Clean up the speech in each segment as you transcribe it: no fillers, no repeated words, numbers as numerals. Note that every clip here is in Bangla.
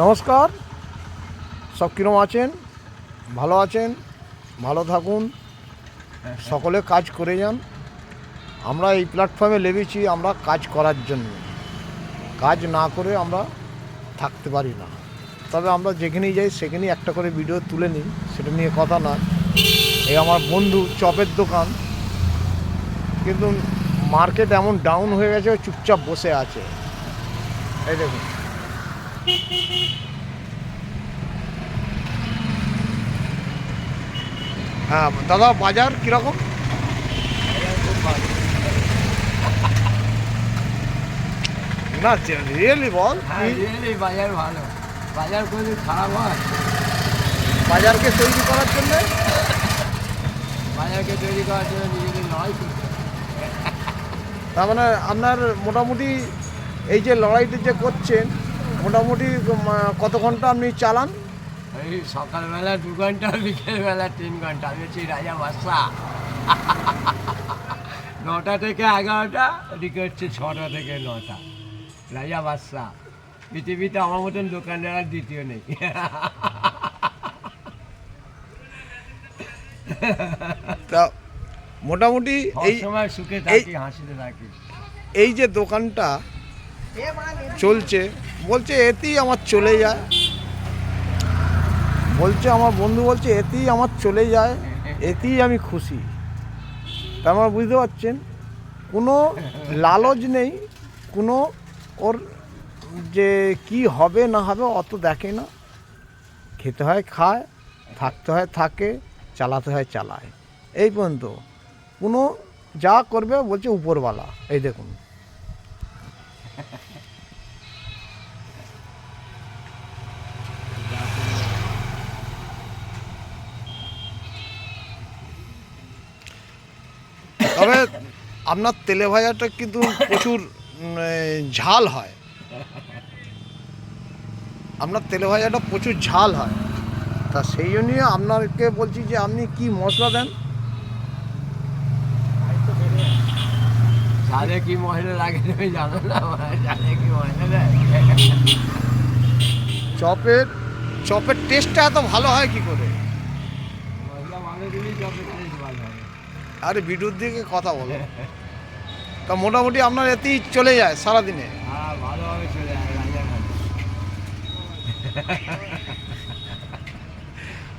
নমস্কার, সব কিরম আছেন? ভালো আছেন? ভালো থাকুন, সকলে কাজ করে যান। আমরা এই প্ল্যাটফর্মে লেগেছি আমরা কাজ করার জন্য। কাজ না করে আমরা থাকতে পারি না। তবে আমরা যেখানেই যাই সেখানেই একটা করে ভিডিও তুলে নিই, সেটা নিয়ে কথা না। এই আমার বন্ধু চপের দোকান, কিন্তু মার্কেট এমন ডাউন হয়ে গেছে, চুপচাপ বসে আছে। এই দেখুন, হ্যাঁ দাদা, বাজার কীরকম? না রিয়েলি বল। বাজার ভালো, বাজার কোনো খারাপ হয়? বাজারকে তৈরি করার জন্য, বাজারকে তৈরি করার জন্য নিজেদের লড়াই করতে হবে। তার মানে আপনার মোটামুটি এই যে লড়াইটা যে করছেন, মোটামুটি কত ঘন্টা আপনি চালান? এই সকালবেলা 2 ঘন্টা, বিকেলবেলা 3 ঘন্টা। আমি হচ্ছি রাজা বাদশা। 9টা থেকে 11টা, এদিকে হচ্ছে 6টা থেকে 9টা। রাজা বাদশা। পৃথিবীতে আমার মতন দোকানদার আর দ্বিতীয় নেই। তা মোটামুটি এই সময় সুখে থাকি, হাসিতে থাকি। এই যে দোকানটা চলছে, বলছে এতেই আমার চলে যায়, বলছে আমার বন্ধু, বলছে এতেই আমার চলে যায়, এতেই আমি খুশি। তার মানে বুঝতে পারছেন, কোনো লালচ নেই, কোনো ওর যে কি হবে না হবে অত দেখে না। খেতে হয় খায়, থাকতে হয় থাকে, চালাতে হয় চালায়, এই পর্যন্ত। কোনো যা করবে বলছে উপরওয়ালা। এই দেখুন, তবে আপনার তেলে ভাজাটা কিন্তু প্রচুর ঝাল হয়। আপনার তেলে ভাজাটা প্রচুর ঝাল হয়, তা সেই জন্যই আপনাকে বলছি যে আপনি কি মশলা দেন। ঝালে কি মশলা লাগে তুমি জানো না? ঝালে কি মশলা দেয়? চপের টেস্টটা এত ভালো হয় কি করে? মশলা ভালো দিলেই চপের টেস্ট ভালো হবে। আরে ভিডিওর দিকে কথা বলো। তা মোটামুটি আপনার এতেই চলে যায় সারাদিনে? হ্যাঁ, ভালোভাবে চলে যায় রাজা ভালো।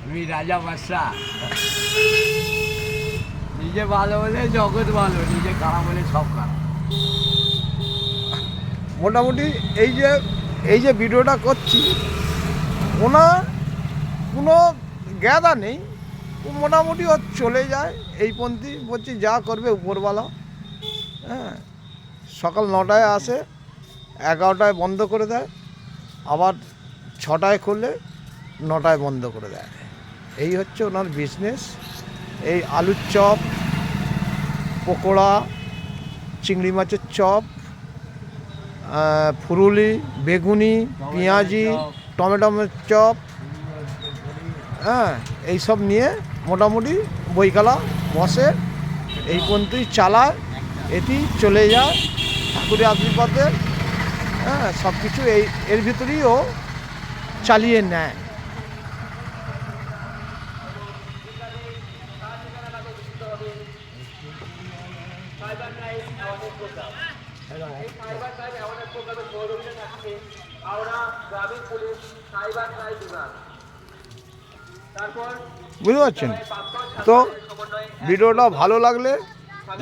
আমি রাজা বাদশা। নিজে ভালো হলে জগৎ ভালো, নিজে খারাপ হলে সব খারাপ। মোটামুটি এই যে ভিডিওটা করছি, ওনার কোনো জ্ঞাদা নেই, ও মোটামুটি ও চলে যায় এই পন্থী। বলছি যা করবে উপরওয়ালা। হ্যাঁ, সকাল 9টায় আসে, 11টায় বন্ধ করে দেয়, আবার 6টায় খুলে 9টায় বন্ধ করে দেয়। এই হচ্ছে ওনার বিজনেস। এই আলুর চপ, পকোড়া, চিংড়ি মাছের চপ, ফুরুলি, বেগুনি, পেঁয়াজি, টমেটো চপ, হ্যাঁ, এইসব নিয়ে মোটামুটি বইকালা বসে, এই পর্যন্তই চালায়, এটি চলে যায় ঠাকুরের আশীর্বাদে। হ্যাঁ, সব কিছু এর ভিতরেই ও চালিয়ে নেয়। বুঝতে পারছেন তো? ভিডিওটা ভালো লাগলে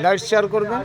লাইক শেয়ার করবেন।